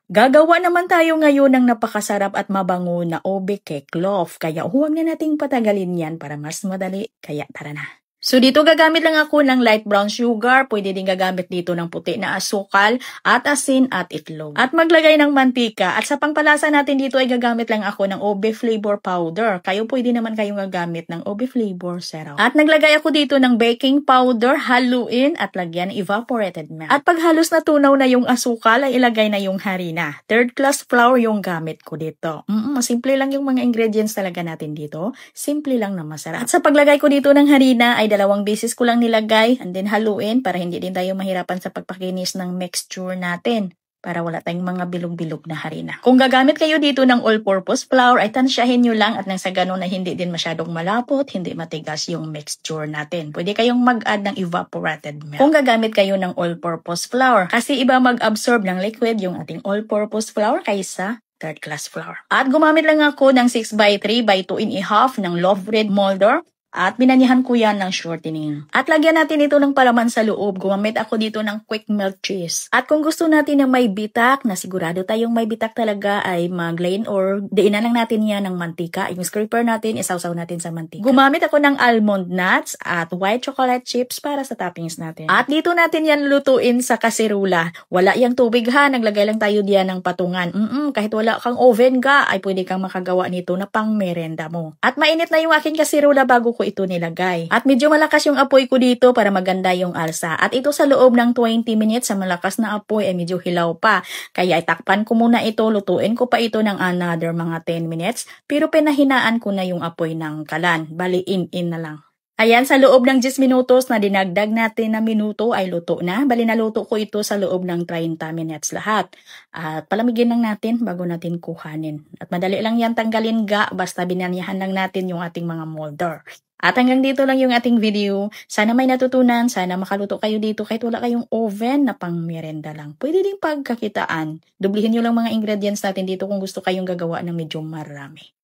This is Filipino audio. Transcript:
Gagawa naman tayo ngayon ng napakasarap at mabango na ube cake loaf. Kaya huwag na nating patagalin yan para mas madali. Kaya tara na. So dito gagamit lang ako ng light brown sugar. Pwede din gagamit dito ng puti na asukal at asin at itlog. At maglagay ng mantika. At sa pangpalasa natin dito ay gagamit lang ako ng ube flavor powder. Kayo pwede naman kayong gagamit ng ube flavor syrup. At naglagay ako dito ng baking powder, haluin at lagyan evaporated milk. At pag halos natunaw na yung asukal ay ilagay na yung harina. Third class flour yung gamit ko dito. Simple lang yung mga ingredients talaga natin dito. Simple lang na masarap. At sa paglagay ko dito ng harina ay 2 beses ko lang nilagay and then haluin para hindi din tayo mahirapan sa pagpakinis ng mixture natin. Para wala tayong mga bilog-bilog na harina. Kung gagamit kayo dito ng all-purpose flour, ay tansyahin nyo lang at nang sa ganun na hindi din masyadong malapot, hindi matigas yung mixture natin. Pwede kayong mag-add ng evaporated milk. Kung gagamit kayo ng all-purpose flour, kasi iba mag-absorb ng liquid yung ating all-purpose flour kaysa third class flour. At gumamit lang ako ng 6x3 by 2½ ng loaf bread molder. At binanyahan ko yan ng shortening. At lagyan natin ito ng palaman sa loob. Gumamit ako dito ng quick melt cheese. At kung gusto natin ng may bitak, na sigurado tayong may bitak talaga, ay mag-lane or diinan lang natin yan ng mantika. Yung scraper natin, isawsaw natin sa mantika. Gumamit ako ng almond nuts at white chocolate chips para sa toppings natin. At dito natin yan lutuin sa kaserula. Wala yung tubig ha, naglagay lang tayo diyan ng patungan. Kahit wala kang oven ka, ay pwede kang makagawa nito na pang merenda mo. At mainit na yung aking kaserula bago ko ito nilagay. At medyo malakas yung apoy ko dito para maganda yung alsa. At ito sa loob ng 20 minutes sa malakas na apoy ay medyo hilaw pa. Kaya itakpan ko muna ito, lutuin ko pa ito ng another mga 10 minutes. Pero pinahinaan ko na yung apoy ng kalan. Bali in na lang. Ayan, sa loob ng 10 minutos na dinagdag natin na minuto ay luto na. Bali naluto ko ito sa loob ng 30 minutes lahat. At palamigin lang natin bago natin kuhanin. At madali lang yan tanggalin basta binanyahan lang natin yung ating mga molder. At hanggang dito lang yung ating video. Sana may natutunan, sana makaluto kayo dito kahit wala kayong oven na pang merenda lang. Pwede din pagkakitaan. Dublihin nyo lang mga ingredients natin dito kung gusto kayong gagawa ng medyo marami.